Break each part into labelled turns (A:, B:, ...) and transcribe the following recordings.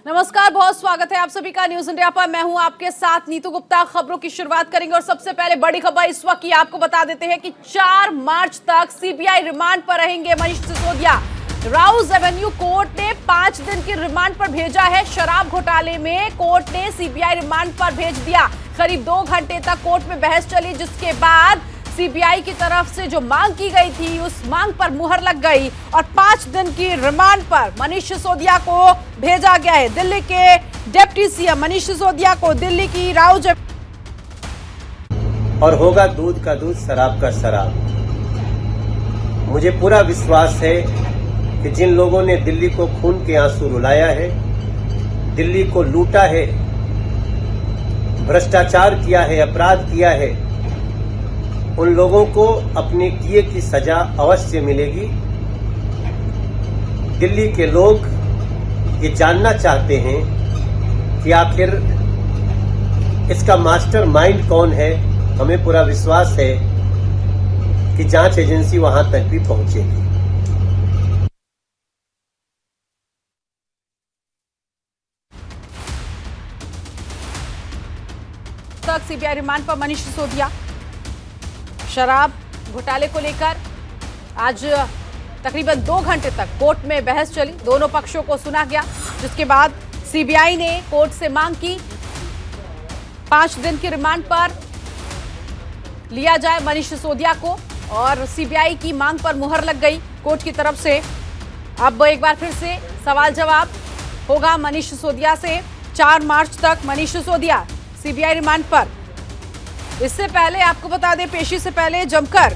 A: नमस्कार, बहुत स्वागत है आप सभी का न्यूज इंडिया पर। मैं हूं आपके साथ नीतू गुप्ता। खबरों की शुरुआत करेंगे और सबसे पहले बड़ी खबर इस वक्त की आपको बता देते हैं कि 4 मार्च तक सीबीआई रिमांड पर रहेंगे मनीष सिसोदिया। राउज एवेन्यू कोर्ट ने 5 दिन की रिमांड पर भेजा है। शराब घोटाले में कोर्ट ने सीबीआई रिमांड पर भेज दिया। करीब 2 घंटे तक कोर्ट में बहस चली, जिसके बाद सीबीआई की तरफ से जो मांग की गई थी उस मांग पर मुहर लग गई और 5 दिन की रिमांड पर मनीष सिसोदिया को भेजा गया है। दिल्ली के डिप्टी सीएम मनीष सिसोदिया को दिल्ली की राउज
B: और होगा दूध का दूध, शराब का शराब। मुझे पूरा विश्वास है कि जिन लोगों ने दिल्ली को खून के आंसू रुलाया है, दिल्ली को लूटा है, भ्रष्टाचार किया है, अपराध किया है, उन लोगों को अपने किए की सजा अवश्य मिलेगी। दिल्ली के लोग ये जानना चाहते हैं कि आखिर इसका मास्टर माइंड कौन है। हमें पूरा विश्वास है कि जांच एजेंसी वहां तक भी पहुंचेगी।
A: तक सीबीआई रिमांड पर मनीष सिसोदिया। शराब घोटाले को लेकर आज तकरीबन 2 घंटे तक कोर्ट में बहस चली। दोनों पक्षों को सुना गया, जिसके बाद सीबीआई ने कोर्ट से मांग की 5 दिन की रिमांड पर लिया जाए मनीष सिसोदिया को, और सीबीआई की मांग पर मुहर लग गई कोर्ट की तरफ से। अब एक बार फिर से सवाल जवाब होगा मनीष सिसोदिया से। 4 मार्च तक मनीष सिसोदिया सीबीआई रिमांड पर। इससे पहले आपको बता दें, पेशी से पहले जमकर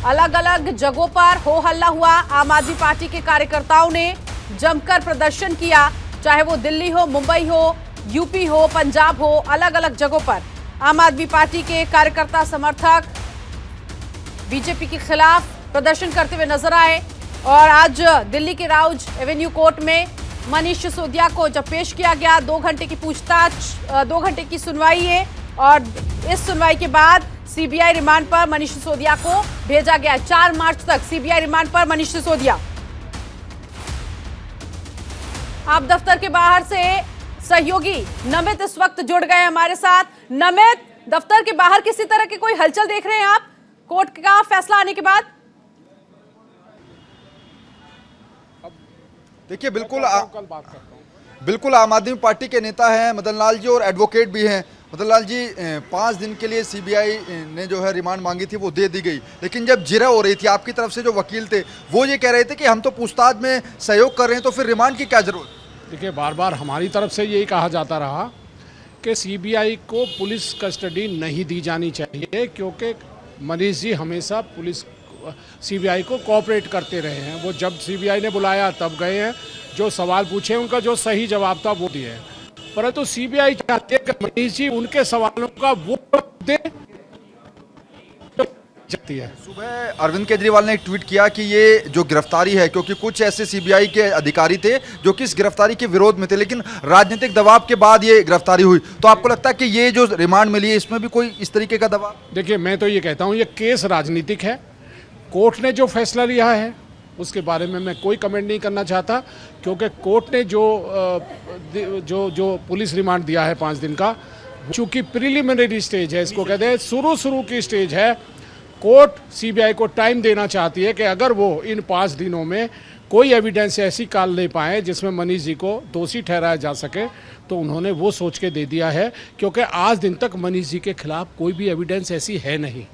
A: अलग अलग जगहों पर हो हल्ला हुआ। आम आदमी पार्टी के कार्यकर्ताओं ने जमकर प्रदर्शन किया, चाहे वो दिल्ली हो, मुंबई हो, यूपी हो, पंजाब हो, अलग अलग जगहों पर आम आदमी पार्टी के कार्यकर्ता समर्थक बीजेपी के खिलाफ प्रदर्शन करते हुए नजर आए। और आज दिल्ली के राउज एवेन्यू कोर्ट में मनीष सिसोदिया को जब पेश किया गया, 2 घंटे की पूछताछ, 2 घंटे की सुनवाई है, और इस सुनवाई के बाद सीबीआई रिमांड पर मनीष सिसोदिया को भेजा गया। 4 मार्च तक सीबीआई रिमांड पर मनीष सिसोदिया। आप दफ्तर के बाहर से सहयोगी नमित इस वक्त जुड़ गए हमारे साथ। नमित, दफ्तर के बाहर किसी तरह की कोई हलचल देख रहे हैं आप कोर्ट का फैसला आने के बाद?
C: देखिए, बिल्कुल आम आदमी पार्टी के नेता हैं मदन लाल जी और एडवोकेट भी हैं। मदन लाल जी, 5 दिन के लिए सीबीआई ने जो है रिमांड मांगी थी वो दे दी गई, लेकिन जब जिरह हो रही थी आपकी तरफ से जो वकील थे वो ये कह रहे थे कि हम तो पूछताछ में सहयोग कर रहे हैं, तो फिर रिमांड की क्या जरूरत?
D: देखिए, बार बार हमारी तरफ से यही कहा जाता रहा कि सीबीआई को पुलिस कस्टडी नहीं दी जानी चाहिए, क्योंकि मनीष जी हमेशा सीबीआई को कोऑपरेट करते रहे हैं। वो जब सीबीआई ने बुलाया तब गए हैं, जो सवाल पूछे उनका जो सही जवाब था वो दिए हैं। परंतु सीबीआई चाहती है कि मनीष जी उनके सवालों का वो दे जाती है।
C: सुबह अरविंद केजरीवाल ने एक ट्वीट किया कि ये जो गिरफ्तारी है, क्योंकि कुछ ऐसे सीबीआई के अधिकारी थे जो कि इस गिरफ्तारी के विरोध में थे, लेकिन राजनीतिक दबाव के बाद ये गिरफ्तारी हुई, तो आपको लगता है कि ये जो रिमांड मिली है इसमें भी कोई इस तरीके का दबाव? देखिए,
D: मैं तो ये कहता हूँ ये केस राजनीतिक है। कोर्ट ने जो फैसला लिया है उसके बारे में मैं कोई कमेंट नहीं करना चाहता, क्योंकि कोर्ट ने जो पुलिस रिमांड दिया है 5 दिन का, चूंकि प्रिलिमिनरी स्टेज है, इसको कहते हैं शुरू की स्टेज है। कोर्ट सीबीआई को टाइम देना चाहती है कि अगर वो इन 5 दिनों में कोई एविडेंस ऐसी काल ले पाए जिसमें मनीष जी को दोषी ठहराया जा सके, तो उन्होंने वो सोच के दे दिया है, क्योंकि आज दिन तक मनीष जी के खिलाफ कोई भी एविडेंस ऐसी है नहीं।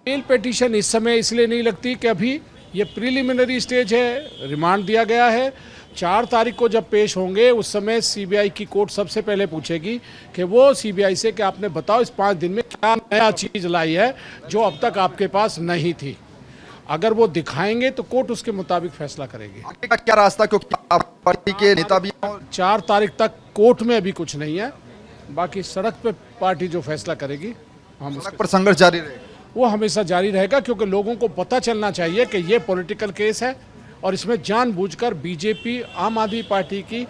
D: बेल पिटीशन इस समय इसलिए नहीं लगती कि अभी ये प्रिलिमिनरी स्टेज है, रिमांड दिया गया है। 4 तारीख को जब पेश होंगे उस समय सीबीआई की कोर्ट सबसे पहले पूछेगी कि वो सीबीआई से कि आपने बताओ इस 5 दिन में क्या नया चीज़ लाई है जो अब तक आपके पास नहीं थी। अगर वो दिखाएंगे तो कोर्ट उसके मुताबिक फैसला करेगी।
C: आगे का क्या रास्ता, क्योंकि आप पार्टी के नेता भी?
D: 4 तारीख तक कोर्ट में अभी कुछ नहीं है, बाकी सड़क पे पार्टी जो फैसला करेगी हम
C: सड़क पर संघर्ष जारी रहेगा।
D: वो हमेशा जारी रहेगा, क्योंकि लोगों को पता चलना चाहिए कि ये पॉलिटिकल केस है और इसमें जानबूझकर बीजेपी आम आदमी पार्टी की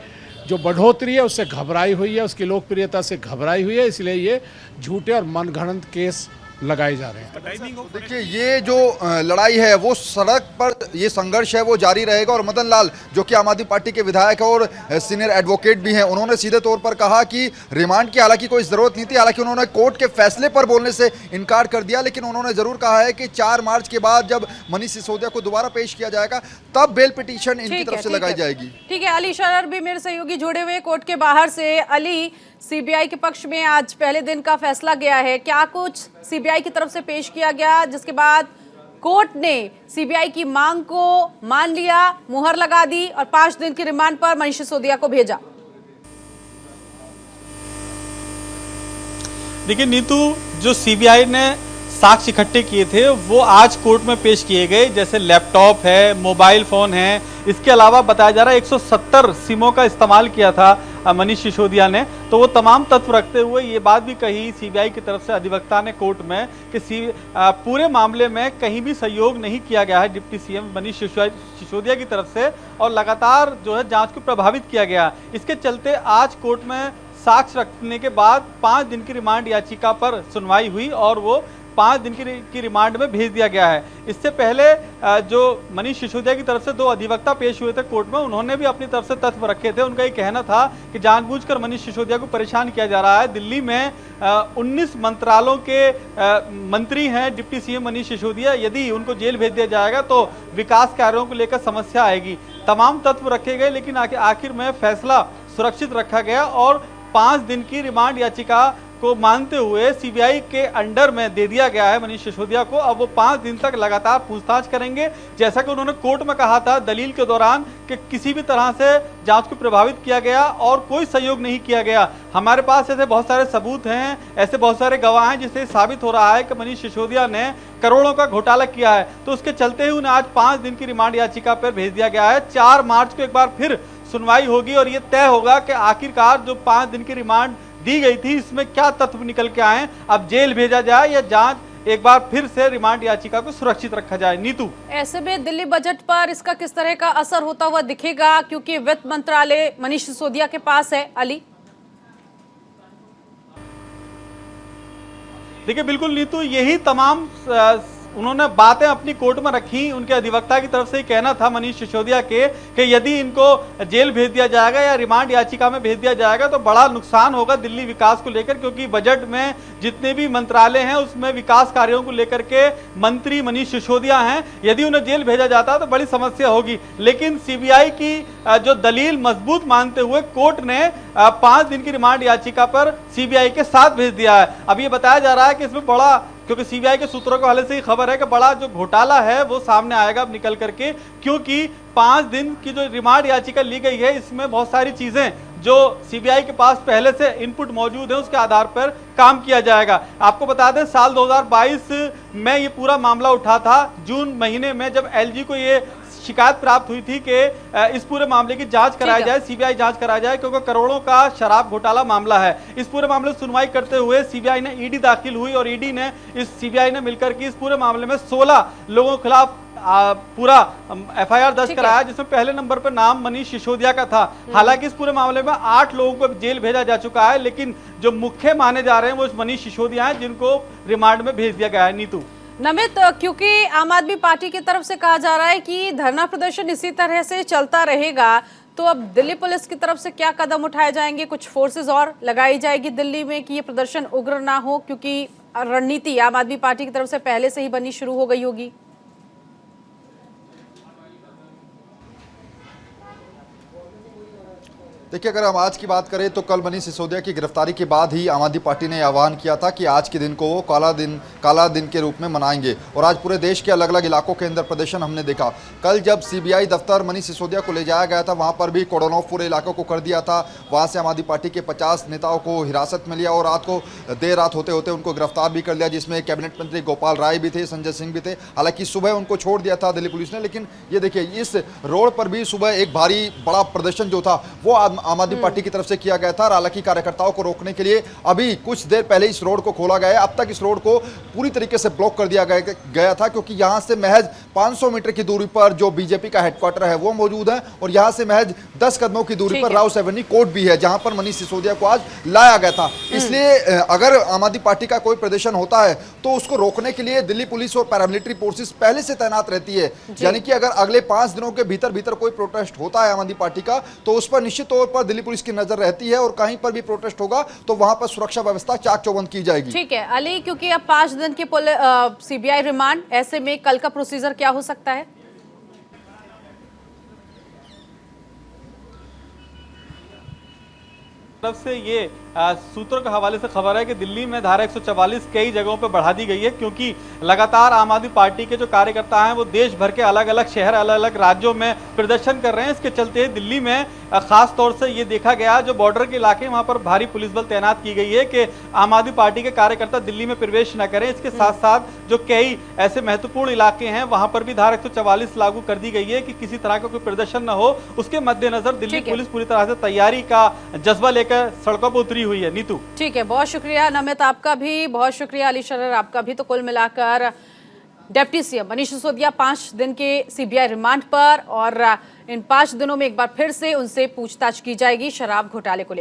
D: जो बढ़ोतरी है उससे घबराई हुई है, उसकी लोकप्रियता से घबराई हुई है, इसलिए ये झूठे और मनगढ़ंत केस लगाए जा रहे हैं।
C: देखिए ये जो लड़ाई है वो सड़क पर, ये संघर्ष है वो जारी रहेगा। और मदन लाल जो कि आम आदमी पार्टी के विधायक और सीनियर एडवोकेट भी हैं, उन्होंने सीधे तौर पर कहा कि रिमांड की हालांकि कोई जरूरत नहीं थी। हालांकि उन्होंने कोर्ट के फैसले पर बोलने से इनकार कर दिया, लेकिन उन्होंने जरूर कहा है कि 4 मार्च के बाद जब मनीष सिसोदिया को दोबारा पेश किया जाएगा तब बेल पिटीशन इनकी तरफ से लगाई जाएगी।
A: ठीक है, अली शरर भी मेरे सहयोगी जुड़े हुए कोर्ट के बाहर से। अली, सीबीआई के पक्ष में आज पहले दिन का फैसला गया है, क्या कुछ सीबीआई की तरफ से पेश किया गया जिसके बाद कोर्ट ने सीबीआई की मांग को मान लिया, मुहर लगा दी और 5 दिन की रिमांड पर मनीष सिसोदिया को भेजा?
E: देखिए नीतू, जो सीबीआई ने साक्ष्य इकट्ठे किए थे वो आज कोर्ट में पेश किए गए, जैसे लैपटॉप है, मोबाइल फोन है। इसके अलावा बताया जा रहा है 170 सिमों का इस्तेमाल किया था मनीष सिसोदिया ने। तो वो तमाम तथ्य रखते हुए ये बात भी कही सीबीआई की तरफ से अधिवक्ता ने कोर्ट में कि पूरे मामले में कहीं भी सहयोग नहीं किया गया है डिप्टी सीएम मनीष सिसोदिया की तरफ से, और लगातार जो है जांच को प्रभावित किया गया। इसके चलते आज कोर्ट में साक्ष्य रखने के बाद 5 दिन की रिमांड याचिका पर सुनवाई हुई और वो 5 दिन की रिमांड में भेज दिया गया है। इससे पहले जो मनीष सिसोदिया की तरफ से 2 अधिवक्ता पेश हुए थे कोर्ट में, उन्होंने भी अपनी तरफ से तथ्य रखे थे। उनका ये कहना था कि जानबूझकर मनीष सिसोदिया को परेशान किया जा रहा है। दिल्ली में 19 मंत्रालयों के मंत्री हैं डिप्टी सीएम मनीष सिसोदिया, यदि उनको जेल भेज दिया जाएगा तो विकास कार्यों को लेकर समस्या आएगी। तमाम तथ्य रखे गए, लेकिन आखिर में फैसला सुरक्षित रखा गया और 5 दिन की रिमांड याचिका को मानते हुए सीबीआई के अंडर में दे दिया गया है मनीष सिसोदिया को। अब वो 5 दिन तक लगातार पूछताछ करेंगे, जैसा कि उन्होंने कोर्ट में कहा था दलील के दौरान कि किसी भी तरह से जांच को प्रभावित किया गया और कोई सहयोग नहीं किया गया। हमारे पास ऐसे बहुत सारे सबूत हैं, ऐसे बहुत सारे गवाह हैं जिससे साबित हो रहा है कि मनीष सिसोदिया ने करोड़ों का घोटाला किया है। तो उसके चलते ही उन्हें आज 5 दिन की रिमांड याचिका पर भेज दिया गया है। 4 मार्च को एक बार फिर सुनवाई होगी और ये तय होगा कि आखिरकार जो 5 दिन की रिमांड दी गई थी इसमें क्या तत्व निकल के आए, अब जेल भेजा जाए या जांच एक बार फिर से रिमांड याचिका को सुरक्षित रखा जाए। नीतू,
A: ऐसे में दिल्ली बजट पर इसका किस तरह का असर होता हुआ दिखेगा, क्योंकि वित्त मंत्रालय मनीष सिसोदिया के पास है? अली,
E: देखिए बिल्कुल नीतू, यही तमाम उन्होंने बातें अपनी कोर्ट में रखी। उनके अधिवक्ता की तरफ से ही कहना था मनीष सिसोदिया के कि यदि इनको जेल भेज दिया जाएगा या रिमांड याचिका में भेज दिया जाएगा तो बड़ा नुकसान होगा दिल्ली विकास को लेकर, क्योंकि बजट में जितने भी मंत्रालय हैं उसमें विकास कार्यों को लेकर के मंत्री मनीष सिसोदिया हैं। यदि उन्हें जेल भेजा जाता तो बड़ी समस्या होगी। लेकिन सीबीआई की जो दलील मजबूत मानते हुए कोर्ट ने 5 दिन की रिमांड याचिका पर सीबीआई के साथ भेज दिया है। अब ये बताया जा रहा है कि इसमें बड़ा, क्योंकि सीबीआई के सूत्रों के हवाले से ही खबर है कि बड़ा जो घोटाला है वो सामने आएगा अब निकल करके, क्योंकि 5 दिन की जो रिमांड याचिका ली गई है इसमें बहुत सारी चीजें जो सीबीआई के पास पहले से इनपुट मौजूद है उसके आधार पर काम किया जाएगा। आपको बता दें साल 2022 में ये पूरा मामला उठा था, जून महीने में, जब एलजी को ये शिकायत प्राप्त हुई थी कि इस पूरे मामले की जांच कराई जाए, सीबीआई जांच कराई जाए, क्योंकि करोड़ों का शराब घोटाला मामला है। इस पूरे मामले सुनवाई करते हुए सीबीआई ने ईडी दाखिल हुई और ईडी ने सीबीआई ने मिलकर के इस पूरे मामले में 16 लोगों के खिलाफ पूरा एफआईआर दर्ज कराया, जिसमें पहले नंबर पर नाम मनीष सिसोदिया का था। हालांकि इस पूरे मामले में 8 लोगों को जेल भेजा जा चुका है, लेकिन जो मुख्य माने जा रहे हैं वो मनीष सिसोदिया हैं जिनको रिमांड में भेज दिया गया है। नीतू,
A: नमित, क्योंकि आम आदमी पार्टी की तरफ से कहा जा रहा है कि धरना प्रदर्शन इसी तरह से चलता रहेगा, तो अब दिल्ली पुलिस की तरफ से क्या कदम उठाए जाएंगे? कुछ फोर्सेस और लगाई जाएगी दिल्ली में कि ये प्रदर्शन उग्र ना हो, क्योंकि रणनीति आम आदमी पार्टी की तरफ से पहले से ही बननी शुरू हो गई होगी?
C: देखिए, अगर हम आज की बात करें तो कल मनीष सिसोदिया की गिरफ्तारी के बाद ही आम आदमी पार्टी ने आह्वान किया था कि आज के दिन को वो काला दिन के रूप में मनाएंगे, और आज पूरे देश के अलग अलग इलाकों के अंदर प्रदर्शन हमने देखा। कल जब सीबीआई दफ्तर मनीष सिसोदिया को ले जाया गया था वहां पर भी कॉर्डन ऑफ पूरे इलाकों को कर दिया था। वहां से आम आदमी पार्टी के 50 नेताओं को हिरासत में लिया और रात को देर रात होते होते उनको गिरफ्तार भी कर लिया, जिसमें कैबिनेट मंत्री गोपाल राय भी थे, संजय सिंह भी थे। हालांकि सुबह उनको छोड़ दिया था दिल्ली पुलिस ने, लेकिन ये देखिए इस रोड पर भी सुबह एक भारी बड़ा प्रदर्शन जो था वो आम आदमी पार्टी की तरफ से किया गया था। हालांकि कार्यकर्ताओं को रोकने के लिए अभी कुछ देर पहले इस रोड को खोला गया है। अब तक इस रोड को पूरी तरीके से ब्लॉक कर दिया गया था, क्योंकि यहां से महज 500 मीटर की दूरी पर जो बीजेपी का हेडक्वार्टर है वो मौजूद है, और यहां से महज 10 कदमों की दूरी पर राव सेवनी कोर्ट भी है, जहां पर मनीष सिसोदिया को आज लाया गया था। इसलिए अगर आम आदमी पार्टी का कोई प्रदर्शन होता है तो उसको रोकने के लिए दिल्ली पुलिस और पैरामिलिट्री फोर्सेस पहले से तैनात रहती है। यानी कि अगर अगले 5 दिनों के भीतर भीतर कोई प्रोटेस्ट होता है आम आदमी पार्टी का, तो उस पर निश्चित तौर पर दिल्ली पुलिस की नजर रहती है, और कहीं पर भी प्रोटेस्ट होगा तो वहां पर सुरक्षा व्यवस्था चाक चौबंद की जाएगी।
A: ठीक है अली, क्योंकि अब 5 दिन की सीबीआई रिमांड, ऐसे में कल का प्रोसीजर क्या हो सकता है?
E: तरफ से ये सूत्रों के हवाले से खबर है कि दिल्ली में धारा 144 कई जगहों पर बढ़ा दी गई है, क्योंकि लगातार आम आदमी पार्टी के जो कार्यकर्ता हैं वो देश भर के अलग अलग शहर, अलग अलग राज्यों में प्रदर्शन कर रहे हैं। इसके चलते दिल्ली में खास तौर से ये देखा गया, जो बॉर्डर के इलाके वहां पर भारी पुलिस बल तैनात की गई है कि आम आदमी पार्टी के कार्यकर्ता दिल्ली में प्रवेश न करें। इसके साथ साथ जो कई ऐसे महत्वपूर्ण इलाके हैं वहां पर भी धारा 144 लागू कर दी गई है कि किसी तरह का कोई प्रदर्शन न हो। उसके मद्देनजर दिल्ली पुलिस पूरी तरह से तैयारी का जज्बा लेकर सड़कों पर उतरी हुई है। नीतू,
A: ठीक है, बहुत शुक्रिया नमित, आपका भी बहुत शुक्रिया, अली शरर आपका भी। तो कुल मिलाकर डिप्टी सीएम मनीष सिसोदिया 5 दिन के सीबीआई रिमांड पर, और इन 5 दिनों में एक बार फिर से उनसे पूछताछ की जाएगी शराब घोटाले को लेकर।